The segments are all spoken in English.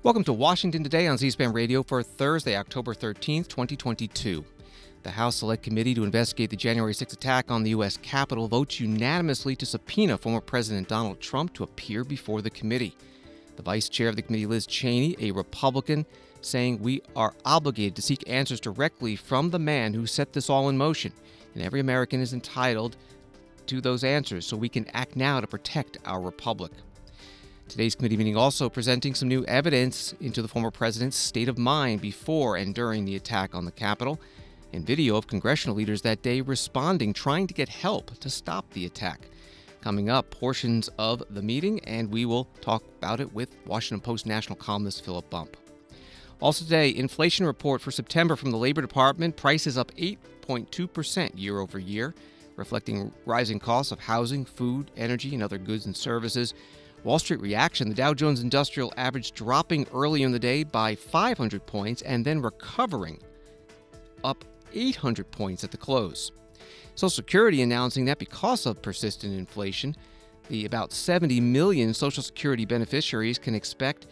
Welcome to Washington Today on C-SPAN Radio for Thursday, October 13th, 2022. The House Select Committee to investigate the January 6th attack on the U.S. Capitol votes unanimously to subpoena former President Donald Trump to appear before the committee. The Vice Chair of the committee, Liz Cheney, a Republican, saying we are obligated to seek answers directly from the man who set this all in motion, and every American is entitled to those answers so we can act now to protect our republic. Today's committee meeting also presenting some new evidence into the former president's state of mind before and during the attack on the Capitol, and video of congressional leaders that day responding, trying to get help to stop the attack. Coming up, portions of the meeting, and we will talk about it with Washington Post national columnist Philp. Also today, inflation report for September from the Labor Department. Prices up 8.2% year over year, reflecting rising costs of housing, food, energy, and other goods and services. Wall Street reaction, the Dow Jones Industrial Average dropping early in the day by 500 points and then recovering up 800 points at the close. Social Security announcing that because of persistent inflation, the about 70 million Social Security beneficiaries can expect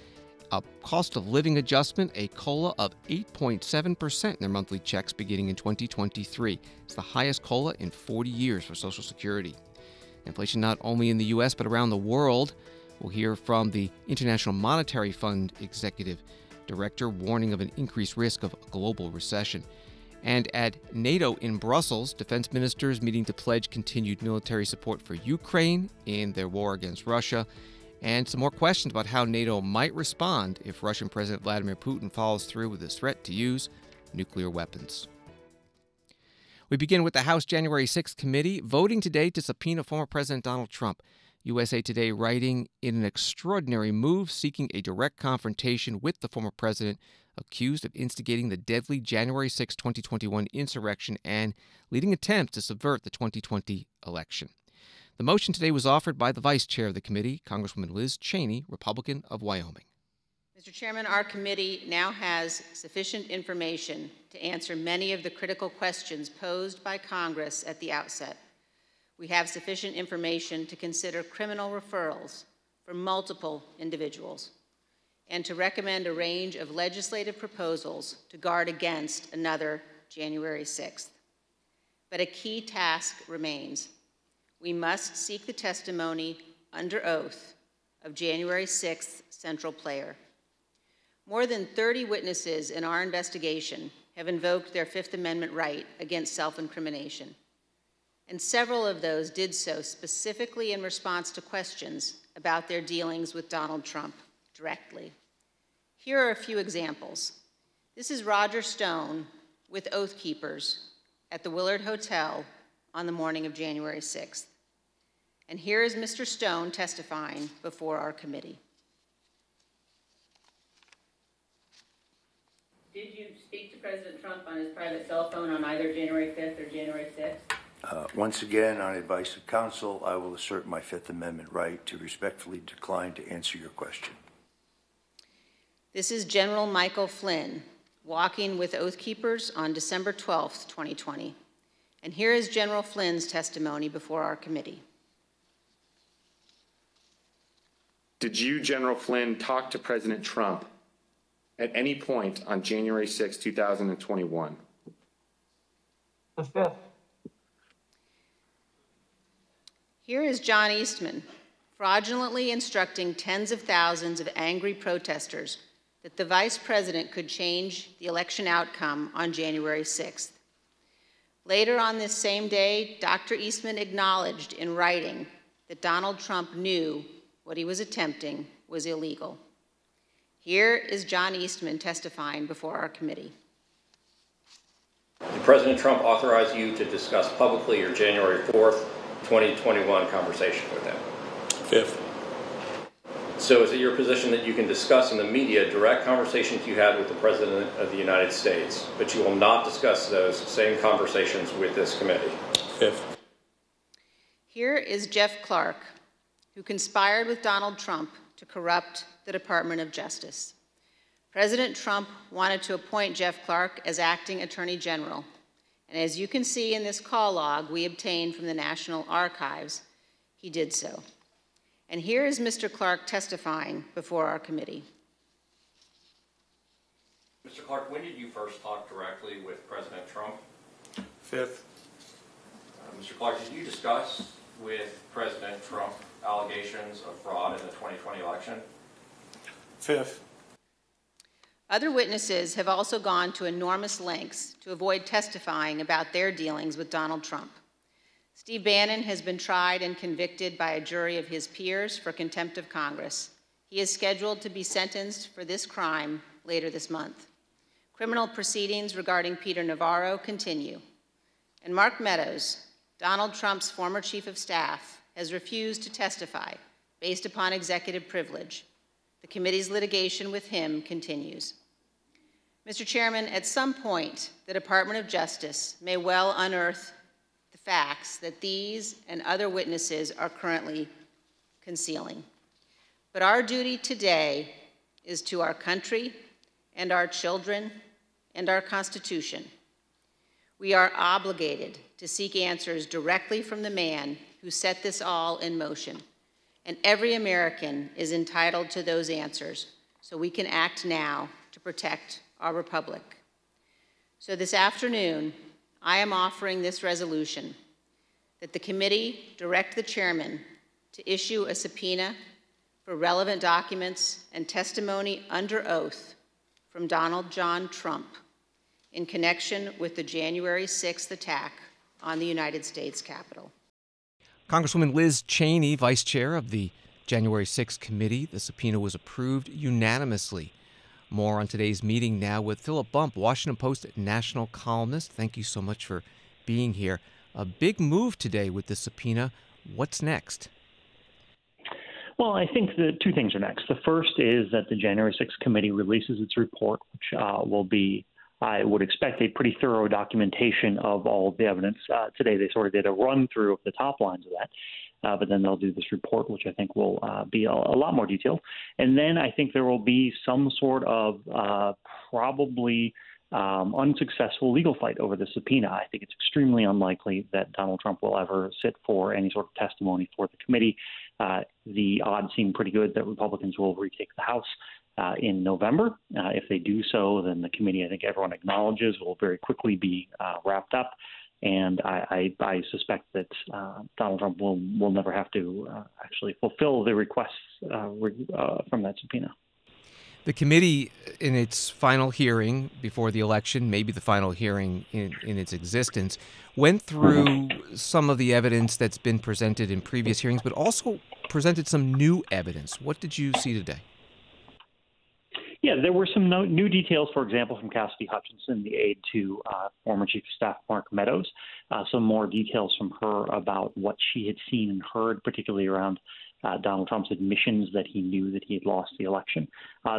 a cost of living adjustment, a COLA of 8.7% in their monthly checks beginning in 2023. It's the highest COLA in 40 years for Social Security. Inflation not only in the U.S. but around the world. We'll hear from the International Monetary Fund Executive Director warning of an increased risk of global recession. And at NATO in Brussels, defense ministers meeting to pledge continued military support for Ukraine in their war against Russia, and some more questions about how NATO might respond if Russian President Vladimir Putin follows through with his threat to use nuclear weapons. We begin with the House January 6th committee voting today to subpoena former President Donald Trump. USA Today writing, in an extraordinary move seeking a direct confrontation with the former president accused of instigating the deadly January 6, 2021 insurrection and leading attempts to subvert the 2020 election. The motion today was offered by the vice chair of the committee, Congresswoman Liz Cheney, Republican of Wyoming. Mr. Chairman, our committee now has sufficient information to answer many of the critical questions posed by Congress at the outset. We have sufficient information to consider criminal referrals for multiple individuals and to recommend a range of legislative proposals to guard against another January 6th. But a key task remains. We must seek the testimony under oath of January 6th central player. More than 30 witnesses in our investigation have invoked their Fifth Amendment right against self-incrimination, and several of those did so specifically in response to questions about their dealings with Donald Trump directly. Here are a few examples. This is Roger Stone with Oath Keepers at the Willard Hotel on the morning of January 6th. And here is Mr. Stone testifying before our committee. Did you speak to President Trump on his private cell phone on either January 5th or January 6th? Once again, on advice of counsel, I will assert my Fifth Amendment right to respectfully decline to answer your question. This is General Michael Flynn walking with Oath Keepers on December 12th, 2020. And here is General Flynn's testimony before our committee. Did you, General Flynn, talk to President Trump at any point on January 6, 2021? The 5th. Here is John Eastman, fraudulently instructing tens of thousands of angry protesters that the vice president could change the election outcome on January 6th. Later on this same day, Dr. Eastman acknowledged in writing that Donald Trump knew what he was attempting was illegal. Here is John Eastman testifying before our committee. Did President Trump authorize you to discuss publicly your January 4th, 2021 conversation with him? 5th. So is it your position that you can discuss in the media direct conversations you had with the President of the United States, but you will not discuss those same conversations with this committee? 5th. Here is Jeff Clark, who conspired with Donald Trump to corrupt the Department of Justice. President Trump wanted to appoint Jeff Clark as acting Attorney General. And as you can see in this call log we obtained from the National Archives, he did so. And here is Mr. Clark testifying before our committee. Mr. Clark, when did you first talk directly with President Trump? 5th. Mr. Clark, did you discuss with President Trump allegations of fraud in the 2020 election? 5th. Other witnesses have also gone to enormous lengths to avoid testifying about their dealings with Donald Trump. Steve Bannon has been tried and convicted by a jury of his peers for contempt of Congress. He is scheduled to be sentenced for this crime later this month. Criminal proceedings regarding Peter Navarro continue. And Mark Meadows, Donald Trump's former chief of staff, has refused to testify based upon executive privilege. The committee's litigation with him continues. Mr. Chairman, at some point, the Department of Justice may well unearth the facts that these and other witnesses are currently concealing. But our duty today is to our country and our children and our Constitution. We are obligated to seek answers directly from the man who set this all in motion. And every American is entitled to those answers, so we can act now to protect our republic. So this afternoon, I am offering this resolution that the committee direct the chairman to issue a subpoena for relevant documents and testimony under oath from Donald John Trump in connection with the January 6th attack on the United States Capitol. Congresswoman Liz Cheney, vice chair of the January 6th committee. The subpoena was approved unanimously. More on today's meeting now with Philip Bump, Washington Post national columnist. Thank you so much for being here. A big move today with the subpoena. What's next? Well, I think the two things are next. The first is that the January 6th committee releases its report, which will be, I would expect, a pretty thorough documentation of all of the evidence. Today they sort of did a run-through of the top lines of that, but then they'll do this report, which I think will be a lot more detailed. And then I think there will be some sort of probably unsuccessful legal fight over the subpoena. I think it's extremely unlikely that Donald Trump will ever sit for any sort of testimony for the committee. The odds seem pretty good that Republicans will retake the House in November. If they do so, then the committee, I think everyone acknowledges, will very quickly be wrapped up. And I suspect that Donald Trump will never have to actually fulfill the requests from that subpoena. The committee, in its final hearing before the election, maybe the final hearing in its existence, went through some of the evidence that's been presented in previous hearings, but also presented some new evidence. What did you see today? Yeah, there were some new details, for example, from Cassidy Hutchinson, the aide to former Chief of Staff Mark Meadows, some more details from her about what she had seen and heard, particularly around Donald Trump's admissions that he knew that he had lost the election.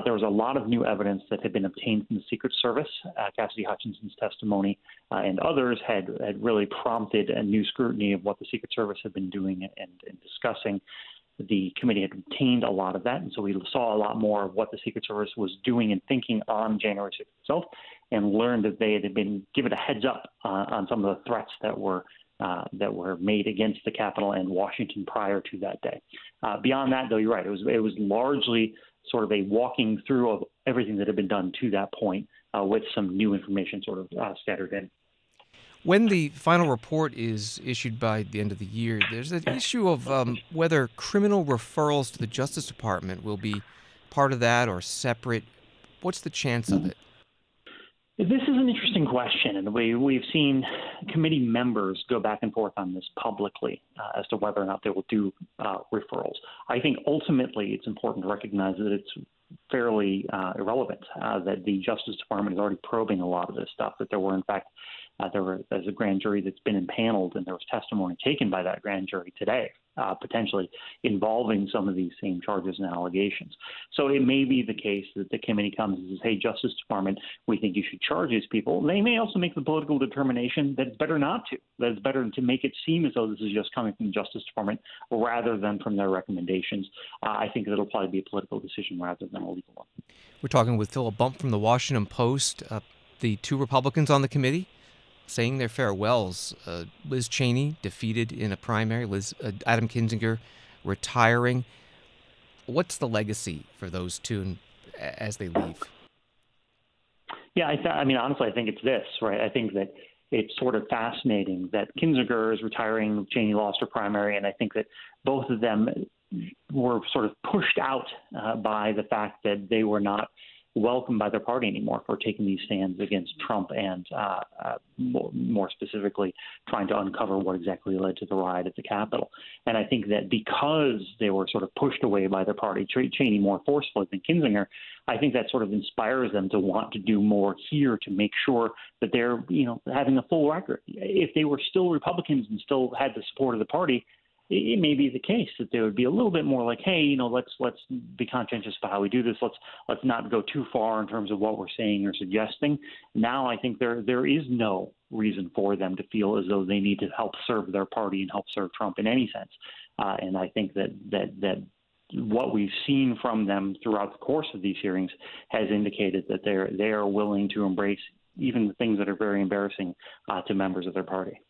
There was a lot of new evidence that had been obtained from the Secret Service. Cassidy Hutchinson's testimony and others had really prompted a new scrutiny of what the Secret Service had been doing and discussing. The committee had obtained a lot of that, and so we saw a lot more of what the Secret Service was doing and thinking on January 6th itself, and learned that they had been given a heads up on some of the threats that were made against the Capitol and Washington prior to that day. Beyond that, though, you're right. It was largely sort of a walking through of everything that had been done to that point, with some new information sort of scattered in. When the final report is issued by the end of the year, there's an issue of whether criminal referrals to the Justice Department will be part of that or separate. What's the chance of it? This is an interesting question, and we've seen committee members go back and forth on this publicly as to whether or not they will do referrals. I think ultimately it's important to recognize that it's fairly irrelevant, that the Justice Department is already probing a lot of this stuff, that there were, in fact, there's a grand jury that's been impaneled, and there was testimony taken by that grand jury today, potentially involving some of these same charges and allegations. So it may be the case that the committee comes and says, hey, Justice Department, we think you should charge these people. They may also make the political determination that it's better not to, that it's better to make it seem as though this is just coming from the Justice Department rather than from their recommendations. I think it'll probably be a political decision rather than a legal one. We're talking with Philip Bump from the Washington Post. The two Republicans on the committee saying their farewells. Liz Cheney defeated in a primary, Adam Kinzinger retiring. What's the legacy for those two as they leave? Yeah, I mean, honestly, I think it's this, right? I think that it's sort of fascinating that Kinzinger is retiring, Cheney lost her primary, and I think that both of them were sort of pushed out by the fact that they were not welcomed by their party anymore for taking these stands against Trump and more specifically trying to uncover what exactly led to the riot at the Capitol. And I think that because they were sort of pushed away by their party, Cheney more forcefully than Kinzinger, I think that sort of inspires them to want to do more here to make sure that they're, having a full record. If they were still Republicans and still had the support of the party, it may be the case that there would be a little bit more like, hey, let's be conscientious about how we do this. Let's not go too far in terms of what we're saying or suggesting. Now I think there is no reason for them to feel as though they need to help serve their party and help serve Trump in any sense. And I think that what we've seen from them throughout the course of these hearings has indicated that they are willing to embrace even the things that are very embarrassing to members of their party.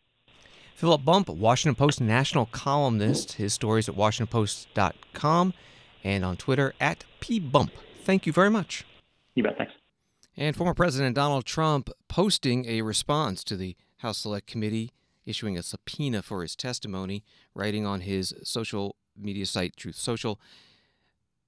Philp Bump, Washington Post national columnist. His stories at WashingtonPost.com and on Twitter at PBump. Thank you very much. You bet. Thanks. And former President Donald Trump posting a response to the House Select Committee, issuing a subpoena for his testimony, writing on his social media site, Truth Social.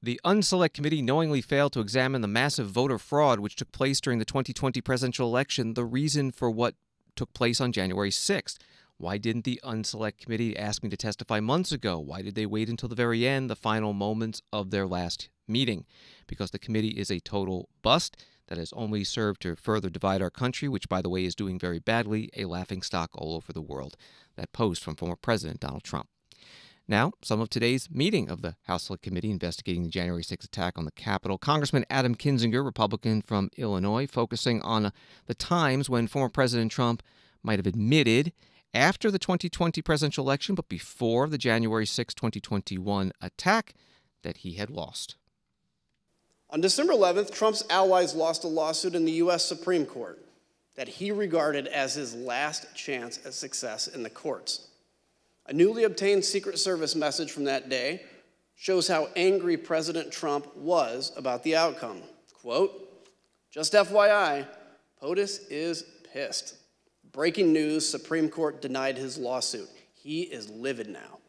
The Unselect Committee knowingly failed to examine the massive voter fraud which took place during the 2020 presidential election, the reason for what took place on January 6th. Why didn't the Unselect Committee ask me to testify months ago? Why did they wait until the very end, the final moments of their last meeting? Because the committee is a total bust that has only served to further divide our country, which, by the way, is doing very badly, a laughingstock all over the world. That post from former President Donald Trump. Now, some of today's meeting of the House Select Committee investigating the January 6th attack on the Capitol. Congressman Adam Kinzinger, Republican from Illinois, focusing on the times when former President Trump might have admitted after the 2020 presidential election, but before the January 6, 2021 attack, that he had lost. On December 11th, Trump's allies lost a lawsuit in the U.S. Supreme Court that he regarded as his last chance at success in the courts. A newly obtained Secret Service message from that day shows how angry President Trump was about the outcome. Quote, "Just FYI, POTUS is pissed. Breaking news, Supreme Court denied his lawsuit. He is livid now."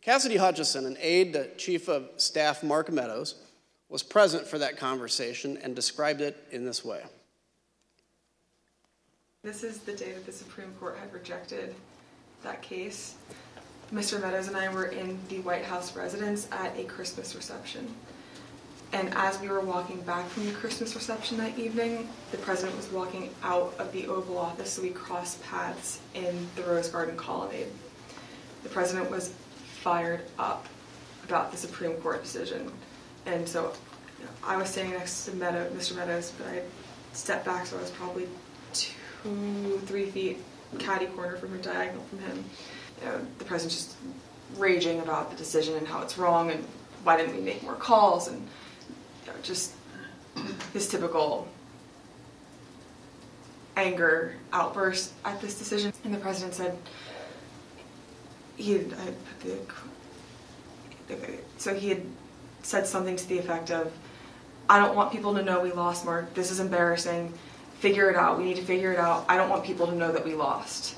Cassidy Hutchison, an aide to Chief of Staff Mark Meadows, was present for that conversation and described it in this way. This is the day that the Supreme Court had rejected that case. Mr. Meadows and I were in the White House residence at a Christmas reception. And as we were walking back from the Christmas reception that evening, the president was walking out of the Oval Office, so we crossed paths in the Rose Garden colonnade. The president was fired up about the Supreme Court decision. And so I was standing next to Mr. Meadows, but I stepped back, so I was probably 2-3 feet catty corner from him, diagonal from him. The president's just raging about the decision and how it's wrong and why didn't we make more calls, and just his typical anger outburst at this decision. And the president said, he had said something to the effect of, "I don't want people to know we lost, Mark. This is embarrassing. Figure it out. We need to figure it out. I don't want people to know that we lost."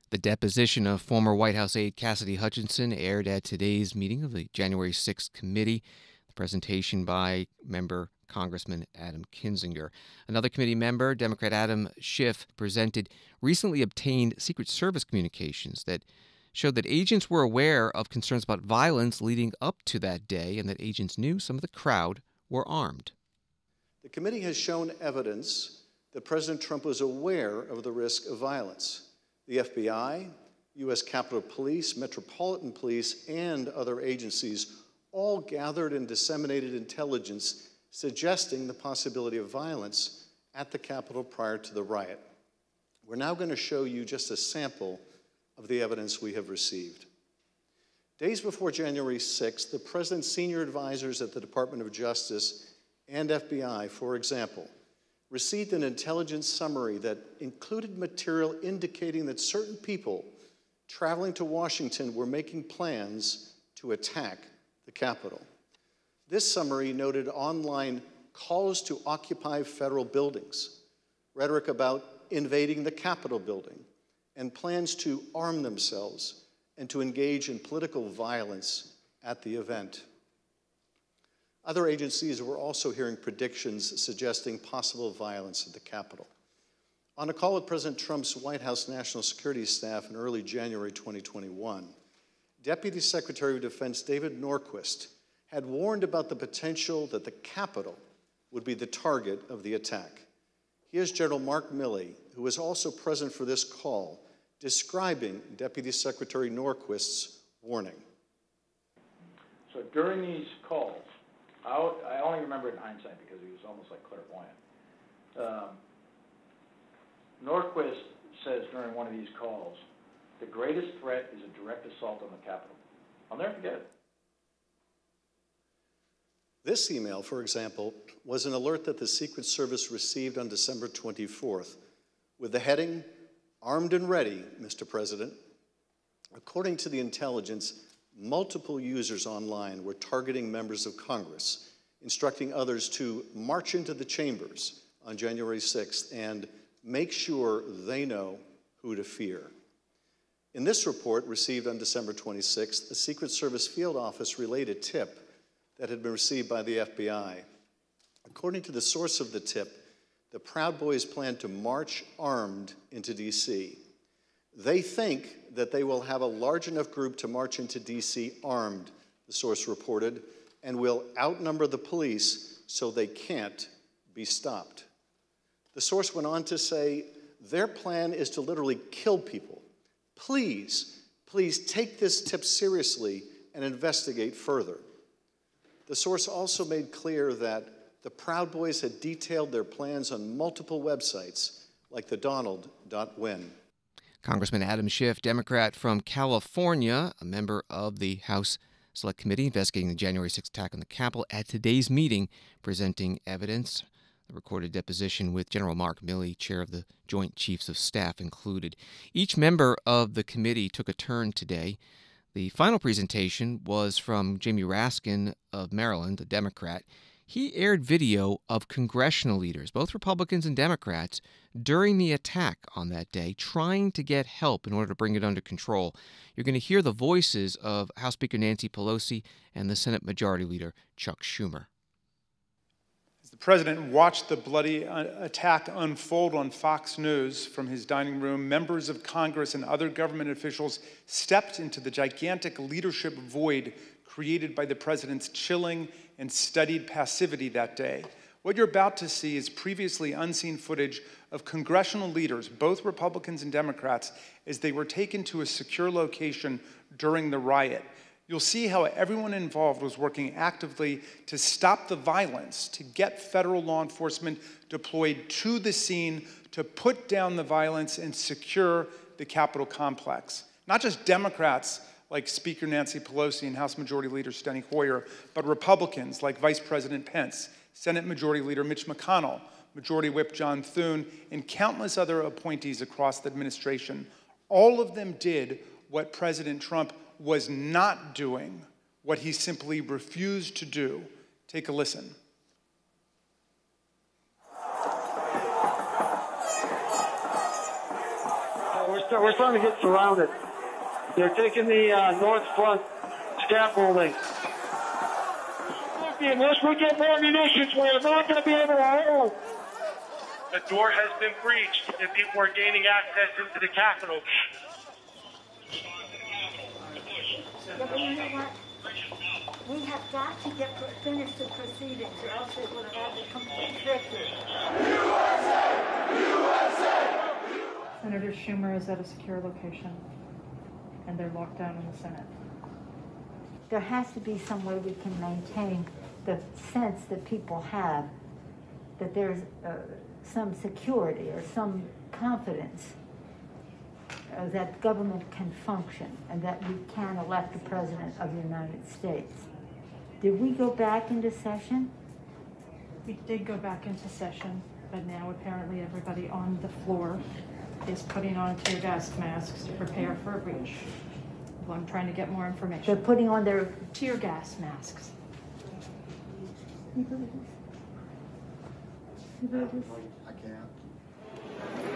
The deposition of former White House aide Cassidy Hutchinson aired at today's meeting of the January 6th committee. The presentation by member Congressman Adam Kinzinger. Another committee member, Democrat Adam Schiff, presented recently obtained Secret Service communications that showed that agents were aware of concerns about violence leading up to that day and that agents knew some of the crowd were armed. The committee has shown evidence that President Trump was aware of the risk of violence. The FBI, U.S. Capitol Police, Metropolitan Police, and other agencies all gathered and disseminated intelligence suggesting the possibility of violence at the Capitol prior to the riot. We're now going to show you just a sample of the evidence we have received. Days before January 6th, the president's senior advisors at the Department of Justice and FBI, for example, received an intelligence summary that included material indicating that certain people traveling to Washington were making plans to attack the Capitol. This summary noted online calls to occupy federal buildings, rhetoric about invading the Capitol building, and plans to arm themselves and to engage in political violence at the event. Other agencies were also hearing predictions suggesting possible violence at the Capitol. On a call with President Trump's White House National Security Staff in early January 2021, Deputy Secretary of Defense David Norquist had warned about the potential that the Capitol would be the target of the attack. Here's General Mark Milley, who was also present for this call, describing Deputy Secretary Norquist's warning. So during these calls, I only remember it in hindsight because he was almost like clairvoyant. Norquist says during one of these calls, the greatest threat is a direct assault on the Capitol. I'll never forget it. This email, for example, was an alert that the Secret Service received on December 24th with the heading, "Armed and Ready, Mr. President." According to the intelligence, multiple users online were targeting members of Congress, instructing others to march into the chambers on January 6th and make sure they know who to fear. In this report, received on December 26th, the Secret Service field office relayed a tip that had been received by the FBI. According to the source of the tip, the Proud Boys plan to march armed into D.C. They think that they will have a large enough group to march into D.C. armed, the source reported, and will outnumber the police so they can't be stopped. The source went on to say, their plan is to literally kill people. Please, please take this tip seriously and investigate further. The source also made clear that the Proud Boys had detailed their plans on multiple websites, like the Donald.win. Congressman Adam Schiff, Democrat from California, a member of the House Select Committee investigating the January 6th attack on the Capitol, at today's meeting presenting evidence. The recorded deposition with General Mark Milley, chair of the Joint Chiefs of Staff, included. Each member of the committee took a turn today. The final presentation was from Jamie Raskin of Maryland, a Democrat. He aired video of congressional leaders, both Republicans and Democrats, during the attack on that day, trying to get help in order to bring it under control. You're going to hear the voices of House Speaker Nancy Pelosi and the Senate Majority Leader Chuck Schumer. As the president watched the bloody attack unfold on Fox News from his dining room, members of Congress and other government officials stepped into the gigantic leadership void created by the president's chilling and studied passivity that day. What you're about to see is previously unseen footage of congressional leaders, both Republicans and Democrats, as they were taken to a secure location during the riot. You'll see how everyone involved was working actively to stop the violence, to get federal law enforcement deployed to the scene, to put down the violence and secure the Capitol complex. Not just Democrats like Speaker Nancy Pelosi and House Majority Leader Steny Hoyer, but Republicans like Vice President Pence, Senate Majority Leader Mitch McConnell, Majority Whip John Thune, and countless other appointees across the administration. All of them did what President Trump was not doing, what he simply refused to do. Take a listen. We're starting to get surrounded. They're taking the north front scaffolding. Unless we get more munitions, we're not going to be able to hold. The door has been breached and people are gaining access into the Capitol. Yeah, but you know what? We have got to finish the proceedings, or else they will have a complete victory. Senator Schumer is at a secure location, and they're locked down in the Senate. There has to be some way we can maintain the sense that people have that there's some security or some confidence that government can function and that we can elect the President of the United States. Did we go back into session? We did go back into session, but now apparently everybody on the floor is putting on tear gas masks to prepare for a breach. Well, I'm trying to get more information. They're putting on their tear gas masks. You believe this? You believe this? I can't.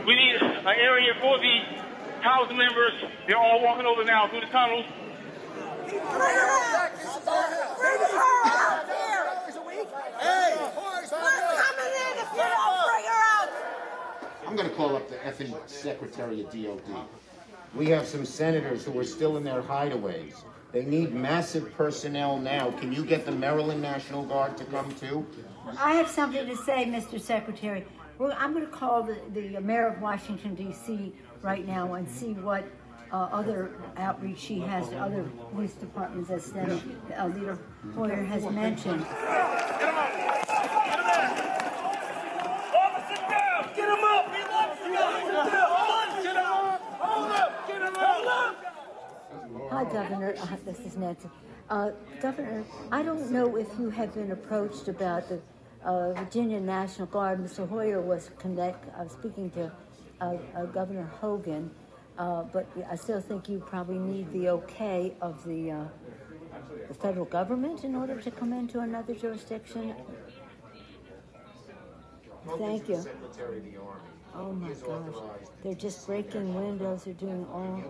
We need an area for the House members. They're all walking over now through the tunnels. Bring her out! Bring her out here! Hey! We're coming in if you don't bring her out! I'm going to call up the effing Secretary of DOD. We have some senators who are still in their hideaways. They need massive personnel now. Can you get the Maryland National Guard to come too? I have something to say, Mr. Secretary. Well, I'm going to call the mayor of Washington, D.C. right now and see what other outreach she has to other police departments, as Senate Leader Hoyer has mentioned. Get him up! Officer down! Get him up! Get him up! Hi, Governor. This is Nancy. Governor, I don't know if you have been approached about the Virginia National Guard. Mr. Hoyer was speaking to Governor Hogan, but I still think you probably need the okay of the federal government in order to come into another jurisdiction. Thank you. Oh my gosh, they're just breaking windows. They're doing all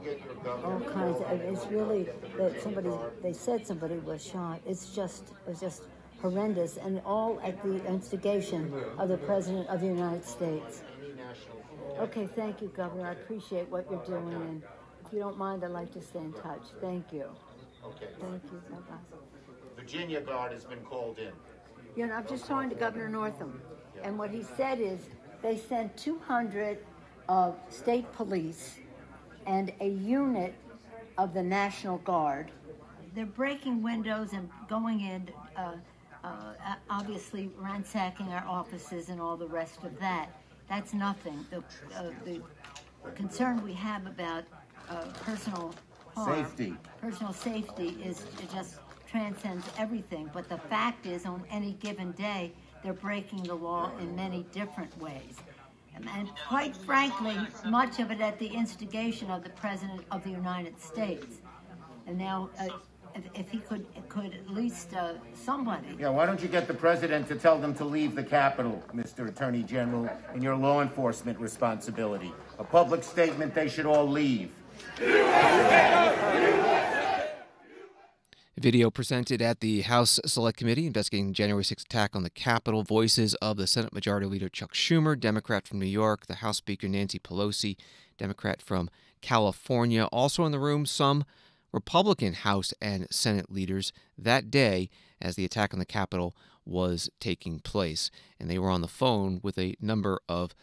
kinds of. It's really that they said somebody was shot. It's just horrendous, and all at the instigation of the President of the United States. Okay, thank you, Governor. I appreciate what you're doing, and if you don't mind, I'd like to stay in touch. Thank you. Okay. Thank you. Bye-bye. Virginia Guard has been called in. You know, I'm just talking to Governor Northam, and what he said is they sent 200 state police and a unit of the National Guard. They're breaking windows and going in, obviously ransacking our offices and all the rest of that. That's nothing. The concern we have about personal harm, personal safety, is it just transcends everything. But the fact is, on any given day, they're breaking the law in many different ways. And quite frankly, much of it at the instigation of the President of the United States. And now, if he could at least somebody. Yeah, why don't you get the President to tell them to leave the Capitol, Mr. Attorney General, in your law enforcement responsibility? A public statement, they should all leave. Video presented at the House Select Committee investigating the January 6th attack on the Capitol. Voices of the Senate Majority Leader Chuck Schumer, Democrat from New York, the House Speaker Nancy Pelosi, Democrat from California. Also in the room, some Republican House and Senate leaders that day as the attack on the Capitol was taking place. And they were on the phone with a number of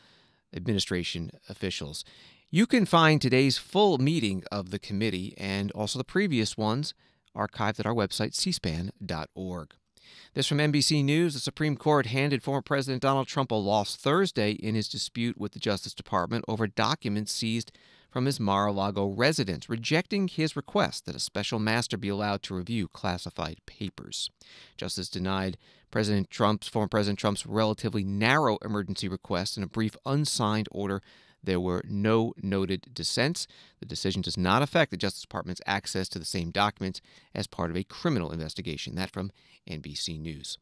administration officials. You can find today's full meeting of the committee and also the previous ones archived at our website, cspan.org. This from NBC News. The Supreme Court handed former President Donald Trump a loss Thursday in his dispute with the Justice Department over documents seized from his Mar-a-Lago residence, rejecting his request that a special master be allowed to review classified papers. Justice denied former President Trump's relatively narrow emergency request in a brief unsigned order. There were no noted dissents. The decision does not affect the Justice Department's access to the same documents as part of a criminal investigation. That from NBC News.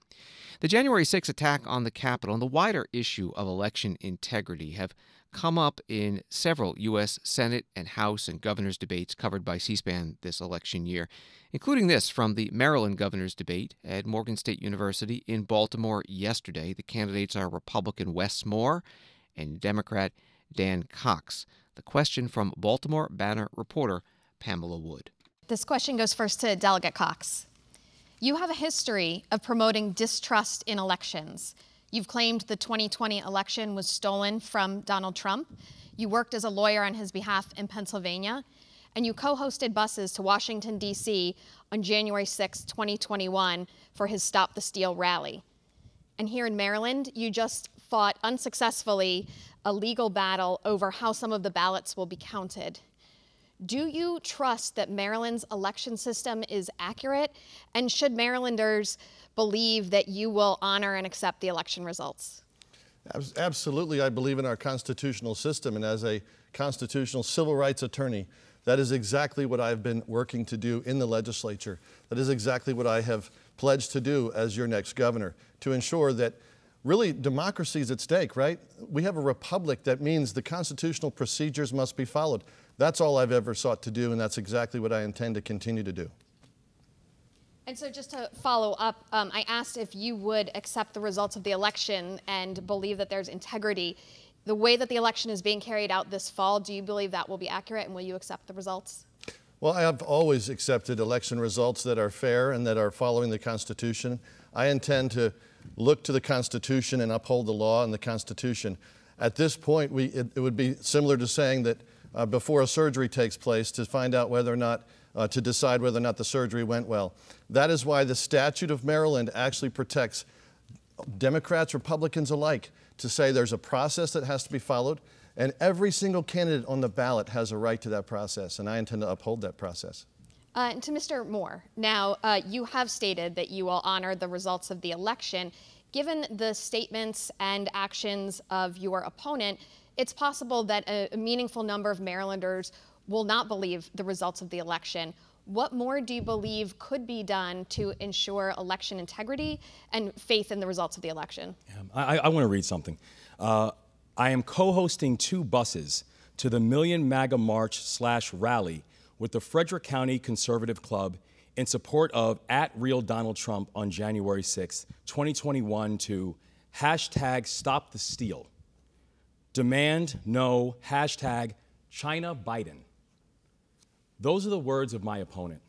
The January 6th attack on the Capitol and the wider issue of election integrity have come up in several U.S. Senate and House and governors' debates covered by C-SPAN this election year, including this from the Maryland governor's debate at Morgan State University in Baltimore yesterday. The candidates are Republican Wes Moore and Democrat Dan Cox. The question from Baltimore Banner reporter Pamela Wood. This question goes first to Delegate Cox. You have a history of promoting distrust in elections. You've claimed the 2020 election was stolen from Donald Trump. You worked as a lawyer on his behalf in Pennsylvania, and you co-hosted buses to Washington, D.C. on January 6, 2021 for his Stop the Steal rally. And here in Maryland, you just fought unsuccessfully a legal battle over how some of the ballots will be counted. Do you trust that Maryland's election system is accurate? And should Marylanders believe that you will honor and accept the election results? Absolutely, I believe in our constitutional system, and as a constitutional civil rights attorney, that is exactly what I've been working to do in the legislature. That is exactly what I have pledged to do as your next governor, to ensure that really democracy is at stake, right? We have a republic. That means the constitutional procedures must be followed. That's all I've ever sought to do, and that's exactly what I intend to continue to do. And so just to follow up, I asked if you would accept the results of the election and believe that there's integrity. The way that the election is being carried out this fall, do you believe that will be accurate, and will you accept the results? Well, I have always accepted election results that are fair and that are following the Constitution. I intend to look to the Constitution and uphold the law and the Constitution. At this point, it would be similar to saying that before a surgery takes place to find out whether or not, to decide whether or not the surgery went well. That is why the statute of Maryland actually protects Democrats, Republicans alike, to say there's a process that has to be followed, and every single candidate on the ballot has a right to that process, and I intend to uphold that process. And to Mr. Moore, now you have stated that you will honor the results of the election. Given the statements and actions of your opponent, it's possible that a meaningful number of Marylanders will not believe the results of the election. What more do you believe could be done to ensure election integrity and faith in the results of the election? I want to read something. I am co-hosting 2 buses to the Million MAGA March/rally with the Frederick County Conservative Club in support of @RealDonaldTrump on January 6, 2021 to #StopTheSteal. Demand no #China Biden. Those are the words of my opponent.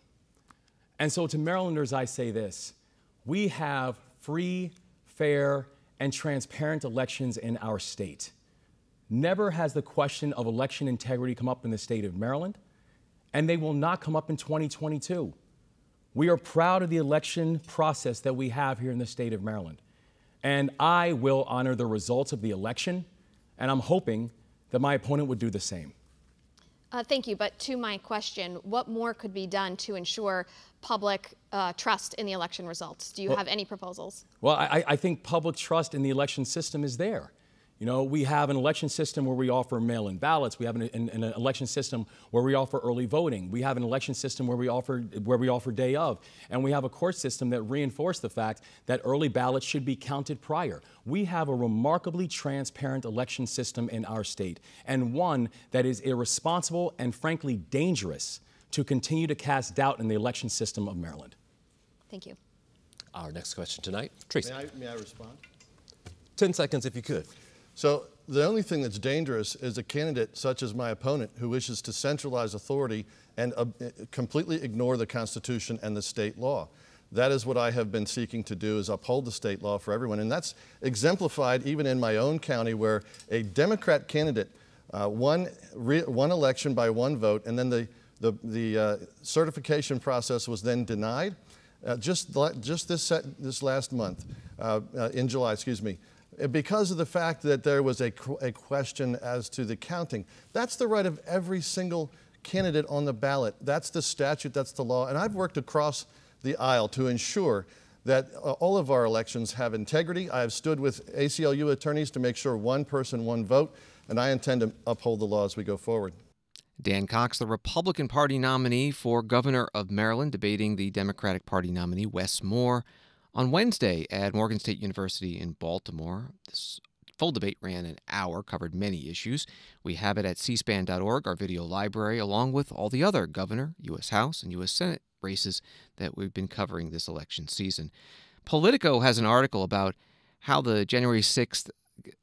And so to Marylanders, I say this: we have free, fair, and transparent elections in our state. Never has the question of election integrity come up in the state of Maryland, and they will not come up in 2022. We are proud of the election process that we have here in the state of Maryland. And I will honor the results of the election, and I'm hoping that my opponent would do the same. Thank you, but to my question, what more could be done to ensure public trust in the election results? Do you have any proposals? Well, I think public trust in the election system is there. You know, we have an election system where we offer mail-in ballots. We have an election system where we offer early voting. We have an election system where we offer day of. And we have a court system that reinforces the fact that early ballots should be counted prior. We have a remarkably transparent election system in our state, and one that is irresponsible and frankly dangerous to continue to cast doubt in the election system of Maryland. Thank you. Our next question tonight, Tracy. May I respond? 10 seconds if you could. So the only thing that's dangerous is a candidate such as my opponent who wishes to centralize authority and completely ignore the Constitution and the state law. That is what I have been seeking to do, is uphold the state law for everyone. And that's exemplified even in my own county, where a Democrat candidate won election by 1 vote, and then the certification process was then denied just this last month, in July, excuse me. Because of the fact that there was a question as to the counting. That's the right of every single candidate on the ballot. That's the statute, that's the law. And I've worked across the aisle to ensure that all of our elections have integrity. I have stood with ACLU attorneys to make sure 1 person, 1 vote, and I intend to uphold the law as we go forward. Dan Cox, the Republican Party nominee for governor of Maryland, debating the Democratic Party nominee, Wes Moore, on Wednesday at Morgan State University in Baltimore. This full debate ran an hour, covered many issues. We have it at cspan.org, our video library, along with all the other governor, U.S. House, and U.S. Senate races that we've been covering this election season. Politico has an article about how the January 6th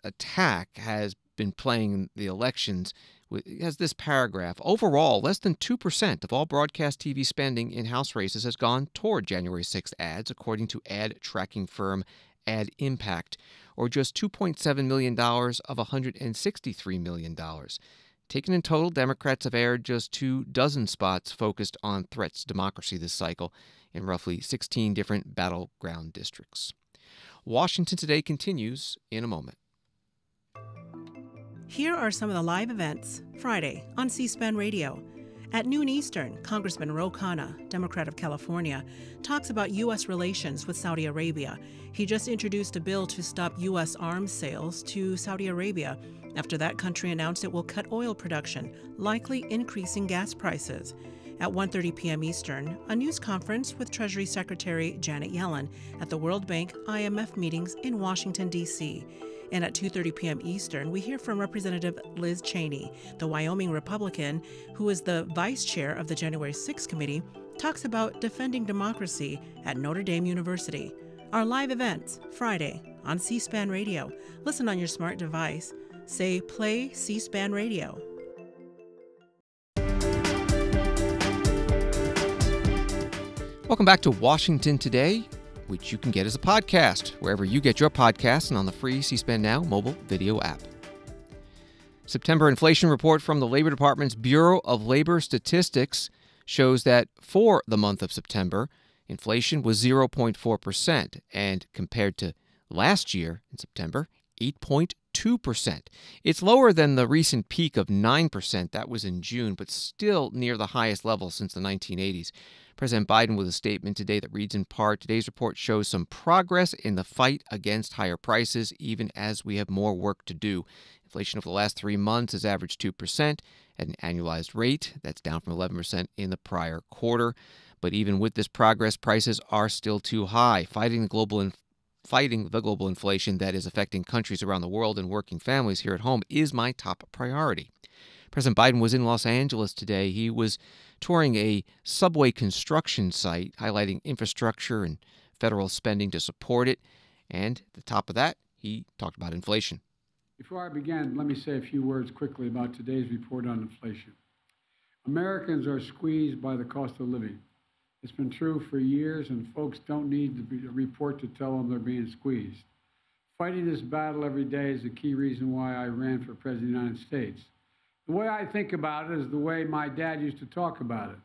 attack has been playing the elections. It has this paragraph: overall, less than 2% of all broadcast TV spending in House races has gone toward January 6th ads, according to ad tracking firm Ad Impact, or just $2.7 million of $163 million. Taken in total, Democrats have aired just 24 spots focused on threats to democracy this cycle in roughly 16 different battleground districts. Washington Today continues in a moment. Here are some of the live events Friday on C-SPAN Radio. At noon Eastern, Congressman Ro Khanna, Democrat of California, talks about U.S. relations with Saudi Arabia. He just introduced a bill to stop U.S. arms sales to Saudi Arabia after that country announced it will cut oil production, likely increasing gas prices. At 1:30 p.m. Eastern, a news conference with Treasury Secretary Janet Yellen at the World Bank IMF meetings in Washington, D.C. And at 2:30 p.m. Eastern, we hear from Representative Liz Cheney, the Wyoming Republican, who is the vice chair of the January 6th committee, talks about defending democracy at Notre Dame University. Our live events, Friday, on C-SPAN Radio. Listen on your smart device. Say, play C-SPAN Radio. Welcome back to Washington Today, which you can get as a podcast, wherever you get your podcasts and on the free C-SPAN Now mobile video app. September inflation report from the Labor Department's Bureau of Labor Statistics shows that for the month of September, inflation was 0.4%, and compared to last year in September, 8.2%. It's lower than the recent peak of 9%, that was in June, but still near the highest level since the 1980s. President Biden with a statement today that reads in part, today's report shows some progress in the fight against higher prices, even as we have more work to do. Inflation over the last 3 months has averaged 2% at an annualized rate. That's down from 11% in the prior quarter. But even with this progress, prices are still too high. Fighting the global inflation that is affecting countries around the world and working families here at home is my top priority. President Biden was in Los Angeles today. He was touring a subway construction site, highlighting infrastructure and federal spending to support it. And at the top of that, he talked about inflation. Before I begin, let me say a few words quickly about today's report on inflation. Americans are squeezed by the cost of living. It's been true for years, and folks don't need a report to tell them they're being squeezed. Fighting this battle every day is the key reason why I ran for President of the United States. The way I think about it is the way my dad used to talk about it.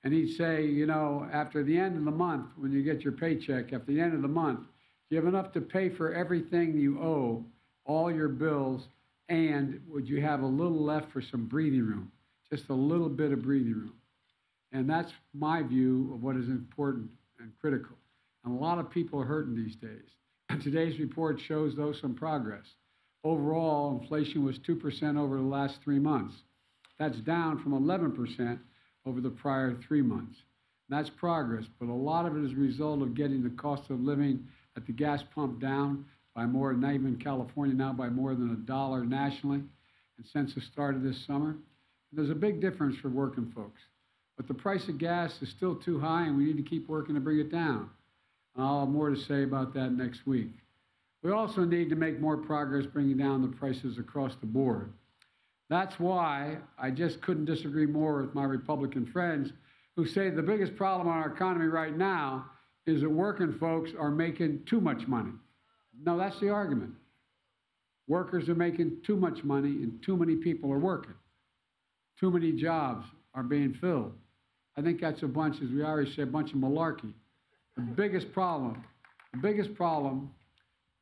And he'd say, you know, after the end of the month, when you get your paycheck, after the end of the month, you have enough to pay for everything you owe, all your bills, and would you have a little left for some breathing room, just a little bit of breathing room. And that's my view of what is important and critical. And a lot of people are hurting these days. And today's report shows, though, some progress. Overall, inflation was 2% over the last 3 months. That's down from 11% over the prior 3 months. That's progress, but a lot of it is a result of getting the cost of living at the gas pump down by more, not even in California now, by more than $1 nationally, and since the start of this summer. There's a big difference for working folks. But the price of gas is still too high, and we need to keep working to bring it down. And I'll have more to say about that next week. We also need to make more progress bringing down the prices across the board. That's why I just couldn't disagree more with my Republican friends who say the biggest problem in our economy right now is that working folks are making too much money. No, that's the argument. Workers are making too much money and too many people are working. Too many jobs are being filled. I think that's a bunch, as we already said, a bunch of malarkey. The biggest problem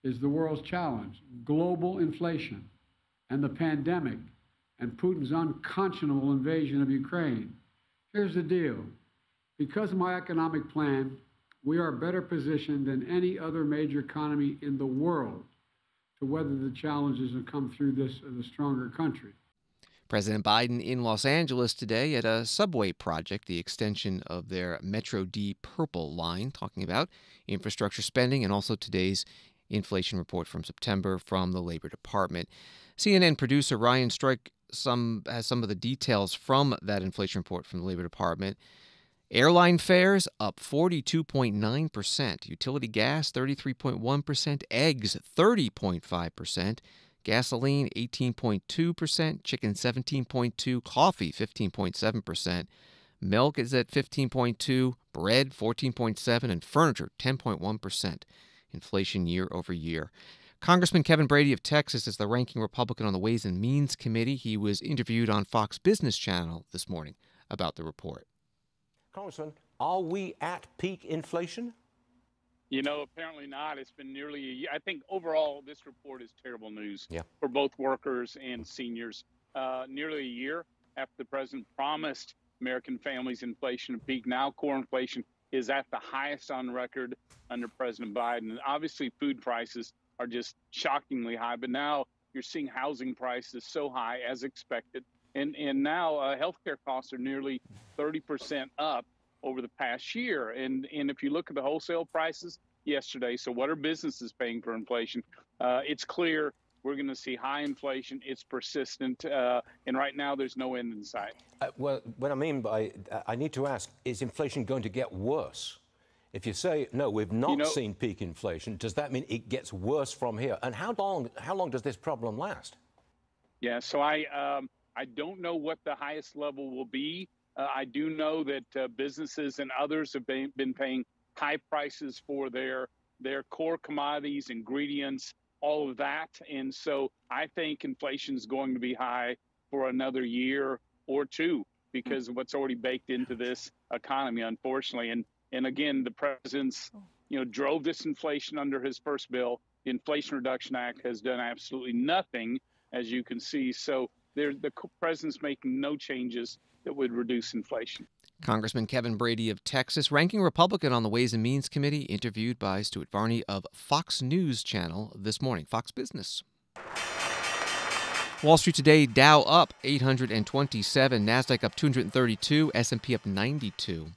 is the world's challenge, global inflation and the pandemic and Putin's unconscionable invasion of Ukraine. Here's the deal. Because of my economic plan, we are better positioned than any other major economy in the world to weather the challenges that come through this as a stronger country. President Biden in Los Angeles today at a subway project, the extension of their Metro D Purple line, talking about infrastructure spending and also today's inflation report from September from the Labor Department. CNN producer Ryan Stroik has some of the details from that inflation report from the Labor Department. Airline fares up 42.9%, utility gas 33.1%, eggs 30.5%, gasoline 18.2%, chicken 17.2%, coffee 15.7%, milk is at 15.2%, bread 14.7%, and furniture 10.1%. Inflation year over year. Congressman Kevin Brady of Texas is the ranking Republican on the Ways and Means Committee. He was interviewed on Fox Business Channel this morning about the report. Congressman, are we at peak inflation? You know, apparently not. It's been nearly a year. I think overall this report is terrible news for both workers and seniors. Nearly a year after the president promised American families inflation to peak. Now core inflation is at the highest on record under President Biden. And obviously food prices are just shockingly high, but now you're seeing housing prices so high as expected. And now healthcare costs are nearly 30% up over the past year. And if you look at the wholesale prices yesterday, so what are businesses paying for inflation? It's clear we're going to see high inflation. It's persistent. And right now there's no end in sight. Well, what I mean by, I need to ask, is inflation going to get worse? If you say, no, we've not seen peak inflation, does that mean it gets worse from here? And how long does this problem last? Yeah, so I don't know what the highest level will be. I do know that businesses and others have been paying high prices for their core commodities, ingredients, all of that. And so I think inflation is going to be high for another year or two because of what's already baked into this economy, unfortunately. And again, the president's, drove this inflation under his first bill. The Inflation Reduction Act has done absolutely nothing, as you can see. So the president's making no changes that would reduce inflation. Congressman Kevin Brady of Texas, ranking Republican on the Ways and Means Committee, interviewed by Stuart Varney of Fox News Channel this morning. Fox Business. Wall Street today, Dow up 827, NASDAQ up 232, S&P up 92.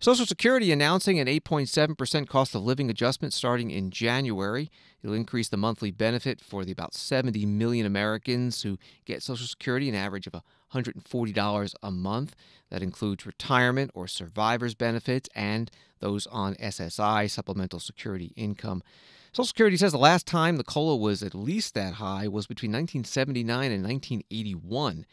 Social Security announcing an 8.7% cost of living adjustment starting in January. It'll increase the monthly benefit for the about 70 million Americans who get Social Security, an average of $140 a month. That includes retirement or survivor's benefits and those on SSI, Supplemental Security Income. Social Security says the last time the COLA was at least that high was between 1979 and 1981.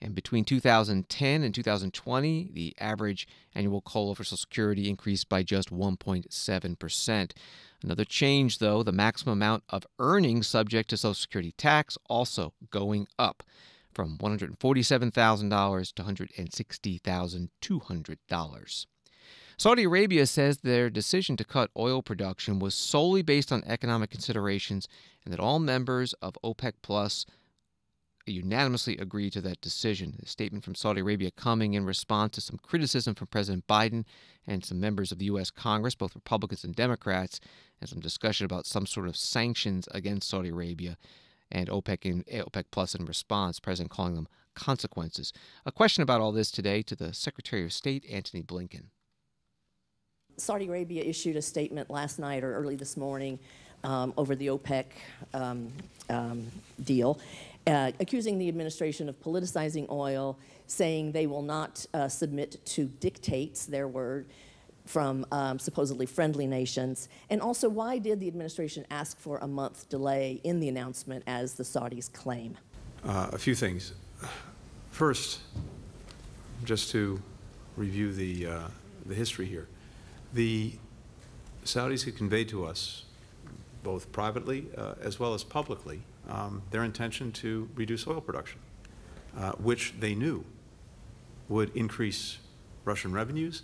And between 2010 and 2020, the average annual COLA for Social Security increased by just 1.7%. Another change, though, the maximum amount of earnings subject to Social Security tax also going up from $147,000 to $160,200. Saudi Arabia says their decision to cut oil production was solely based on economic considerations and that all members of OPEC Plus unanimously agreed to that decision. A statement from Saudi Arabia coming in response to some criticism from President Biden and some members of the U.S. Congress, both Republicans and Democrats, and some discussion about some sort of sanctions against Saudi Arabia and OPEC Plus in response, President calling them consequences. A question about all this today to the Secretary of State, Antony Blinken. Saudi Arabia issued a statement last night or early this morning over the OPEC deal, accusing the administration of politicizing oil, saying they will not submit to dictates, their word, from supposedly friendly nations. And also, why did the administration ask for a month delay in the announcement as the Saudis claim? A few things. First, just to review the history here. The Saudis had conveyed to us, both privately as well as publicly, their intention to reduce oil production, which they knew would increase Russian revenues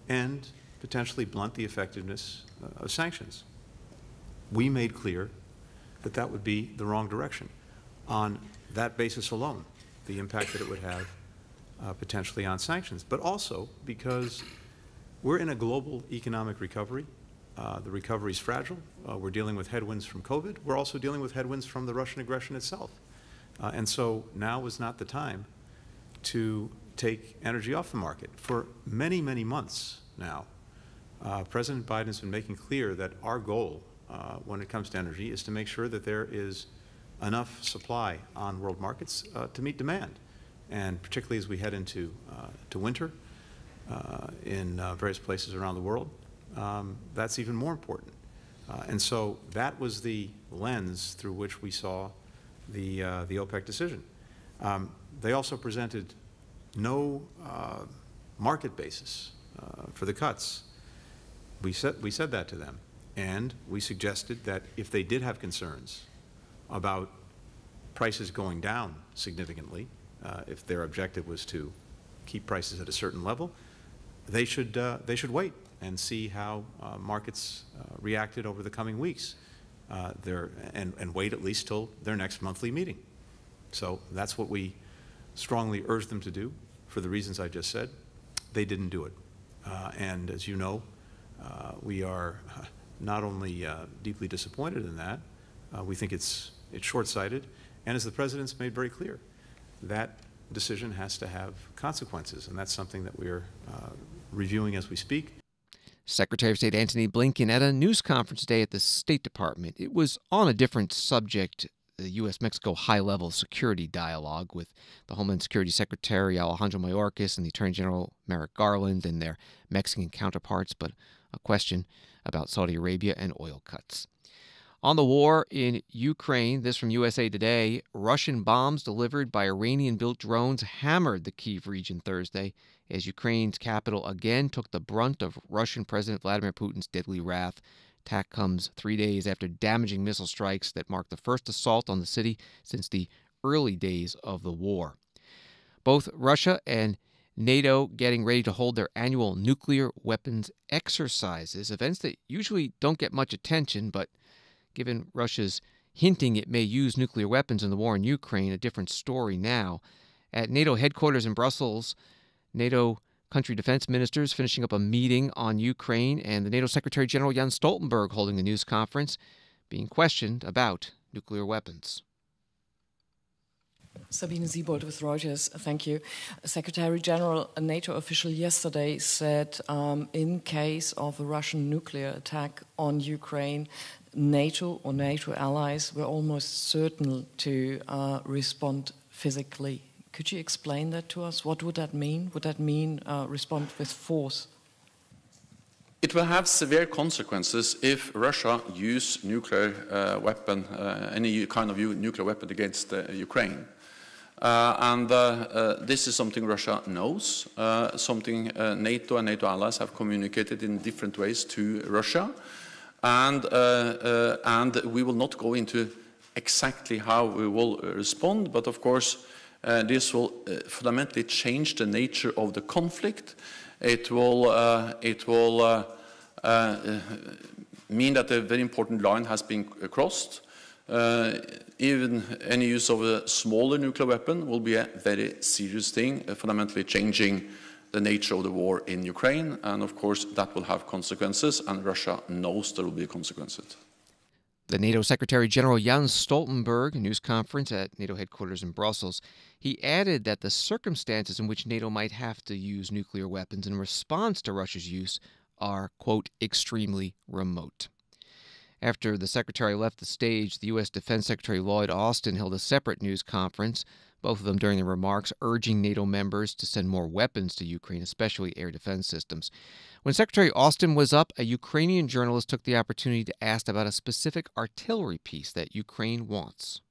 and potentially blunt the effectiveness of sanctions. We made clear that that would be the wrong direction. On that basis alone, the impact that it would have potentially on sanctions, but also because we're in a global economic recovery. The recovery is fragile. We're dealing with headwinds from COVID. We're also dealing with headwinds from the Russian aggression itself. And so now is not the time to take energy off the market. For many, many months now, President Biden has been making clear that our goal when it comes to energy is to make sure that there is enough supply on world markets to meet demand. And particularly as we head into to winter in various places around the world, that's even more important. And so that was the lens through which we saw the OPEC decision. They also presented no market basis for the cuts. We said that to them, and we suggested that if they did have concerns about prices going down significantly, if their objective was to keep prices at a certain level, they should wait and see how markets reacted over the coming weeks, and wait at least till their next monthly meeting. So that's what we strongly urged them to do for the reasons I just said. They didn't do it. And as you know, we are not only deeply disappointed in that, we think it's short-sighted, and as the President's made very clear, that decision has to have consequences, and that's something that we're reviewing as we speak. Secretary of State Antony Blinken at a news conference today at the State Department. It was on a different subject, the U.S.-Mexico high-level security dialogue with the Homeland Security Secretary Alejandro Mayorkas and the Attorney General Merrick Garland and their Mexican counterparts, but a question about Saudi Arabia and oil cuts. On the war in Ukraine, this from USA Today, Russian bombs delivered by Iranian-built drones hammered the Kyiv region Thursday as Ukraine's capital again took the brunt of Russian President Vladimir Putin's deadly wrath. Attack comes 3 days after damaging missile strikes that marked the first assault on the city since the early days of the war. Both Russia and NATO getting ready to hold their annual nuclear weapons exercises, events that usually don't get much attention, but given Russia's hinting it may use nuclear weapons in the war in Ukraine, a different story now. At NATO headquarters in Brussels, NATO country defense ministers finishing up a meeting on Ukraine, and the NATO Secretary General Jens Stoltenberg holding a news conference, being questioned about nuclear weapons. Sabine Siebold with Reuters. Thank you. Secretary General, a NATO official yesterday said in case of a Russian nuclear attack on Ukraine, NATO or NATO allies were almost certain to respond physically. Could you explain that to us? What would that mean? Would that mean respond with force? It will have severe consequences if Russia use nuclear weapon, any kind of nuclear weapon against Ukraine. This is something Russia knows, something NATO and NATO allies have communicated in different ways to Russia. And we will not go into exactly how we will respond, but of course this will fundamentally change the nature of the conflict. It will mean that a very important line has been crossed. Even any use of a smaller nuclear weapon will be a very serious thing, fundamentally changing the nature of the war in Ukraine, and of course that will have consequences, and Russia knows there will be consequences. The NATO Secretary General Jens Stoltenberg, a news conference at NATO headquarters in Brussels, he added that the circumstances in which NATO might have to use nuclear weapons in response to Russia's use are, quote, extremely remote. After the Secretary left the stage, the U.S. Defense Secretary Lloyd Austin held a separate news conference, both of them during the remarks urging NATO members to send more weapons to Ukraine, especially air defense systems. When Secretary Austin was up, a Ukrainian journalist took the opportunity to ask about a specific artillery piece that Ukraine wants.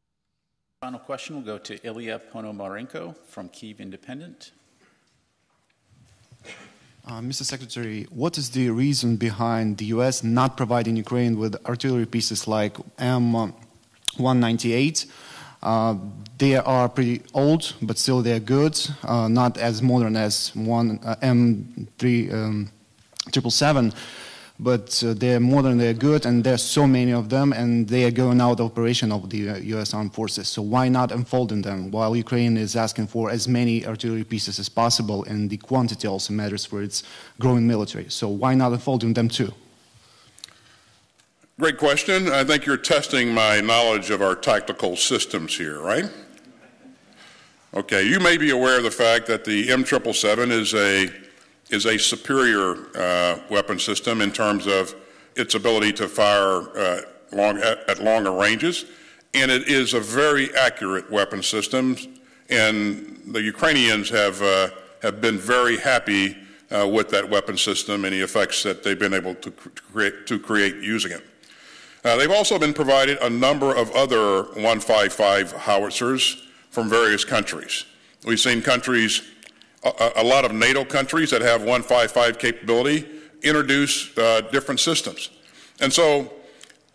Final question will go to Ilya Ponomarenko from Kyiv Independent. Mr. Secretary, what is the reason behind the U.S. not providing Ukraine with artillery pieces like M198? They are pretty old, but still they're good, not as modern as M777, but they're modern, they're good, and there's so many of them, and they are going out of operation of the U.S. armed forces. So why not unfolding them while Ukraine is asking for as many artillery pieces as possible, and the quantity also matters for its growing military. So why not unfolding them too? Great question. I think you're testing my knowledge of our tactical systems here, right? Okay, you may be aware of the fact that the M777 is a superior weapon system in terms of its ability to fire at longer ranges, and it is a very accurate weapon system, and the Ukrainians have been very happy with that weapon system and the effects that they've been able to create using it. They've also been provided a number of other 155 howitzers from various countries. We've seen countries, a lot of NATO countries that have 155 capability introduce different systems. And so,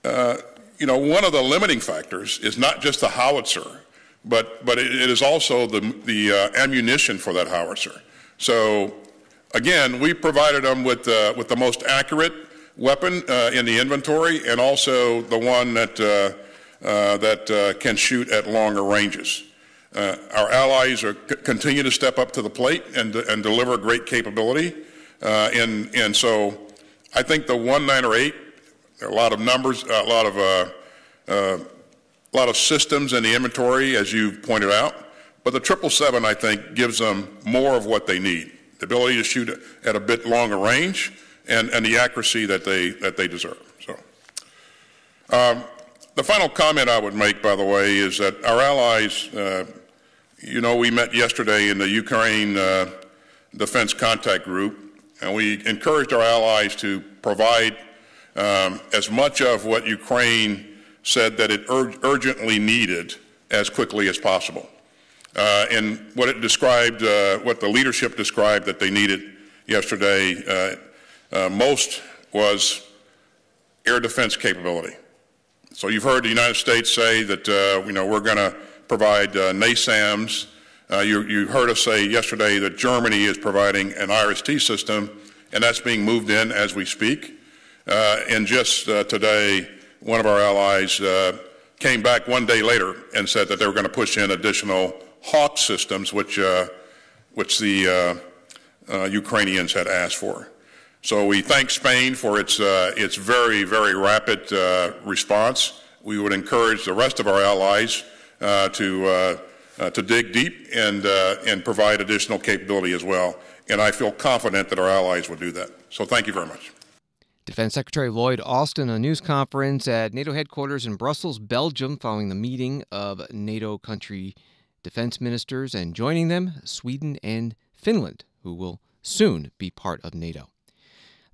one of the limiting factors is not just the howitzer, but it is also the ammunition for that howitzer. So, again, we provided them with the most accurate weapon in the inventory, and also the one that can shoot at longer ranges. Our allies continue to step up to the plate and deliver great capability, and so I think the 198. There are a lot of numbers, a lot of systems in the inventory, as you pointed out. But the 777, I think, gives them more of what they need, the ability to shoot at a bit longer range and the accuracy that they deserve. So, the final comment I would make, by the way, is that our allies, we met yesterday in the Ukraine Defense Contact Group, and we encouraged our allies to provide as much of what Ukraine said that it urgently needed as quickly as possible. And what it described, what the leadership described that they needed yesterday, most was air defense capability. So you've heard the United States say that we're going to provide NASAMS. You heard us say yesterday that Germany is providing an IRIS-T system, and that's being moved in as we speak. And just today, one of our allies came back one day later and said that they were going to push in additional Hawk systems, which the Ukrainians had asked for. So we thank Spain for its very, very rapid response. We would encourage the rest of our allies to dig deep and provide additional capability as well. And I feel confident that our allies will do that. So thank you very much. Defense Secretary Lloyd Austin, a news conference at NATO headquarters in Brussels, Belgium, following the meeting of NATO country defense ministers, and joining them, Sweden and Finland, who will soon be part of NATO.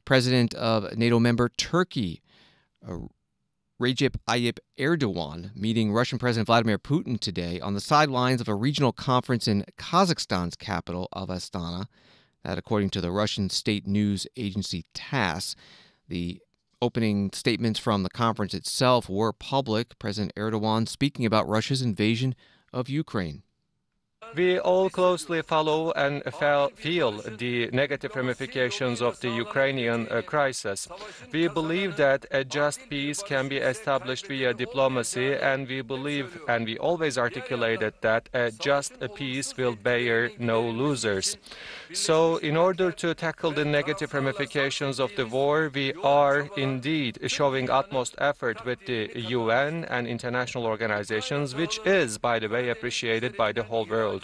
President of NATO member Turkey, Recep Tayyip Erdogan, meeting Russian President Vladimir Putin today on the sidelines of a regional conference in Kazakhstan's capital of Astana. That, according to the Russian state news agency TASS. The opening statements from the conference itself were public. President Erdogan speaking about Russia's invasion of Ukraine. We all closely follow and feel the negative ramifications of the Ukrainian crisis. We believe that a just peace can be established via diplomacy, and we believe, and we always articulated, that a just peace will bear no losers. So in order to tackle the negative ramifications of the war, we are indeed showing utmost effort with the UN and international organizations, which is, by the way, appreciated by the whole world.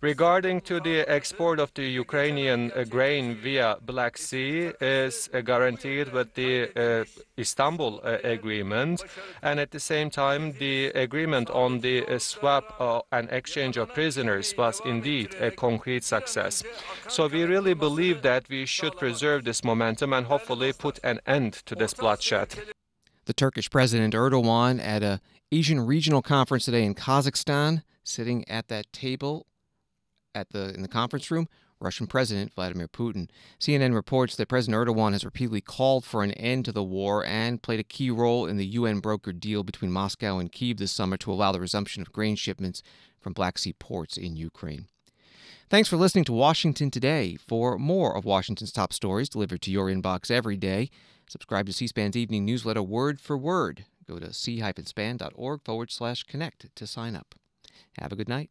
Regarding to the export of the Ukrainian grain via Black Sea is guaranteed with the Istanbul Agreement, and at the same time the agreement on the swap and exchange of prisoners was indeed a concrete success. So we really believe that we should preserve this momentum and hopefully put an end to this bloodshed. The Turkish President Erdogan at an Asian regional conference today in Kazakhstan, sitting at that table in the conference room, Russian President Vladimir Putin. CNN reports that President Erdogan has repeatedly called for an end to the war and played a key role in the UN-brokered deal between Moscow and Kyiv this summer to allow the resumption of grain shipments from Black Sea ports in Ukraine. Thanks for listening to Washington Today. For more of Washington's top stories delivered to your inbox every day, subscribe to C-SPAN's evening newsletter Word for Word. Go to c-span.org/connect to sign up. Have a good night.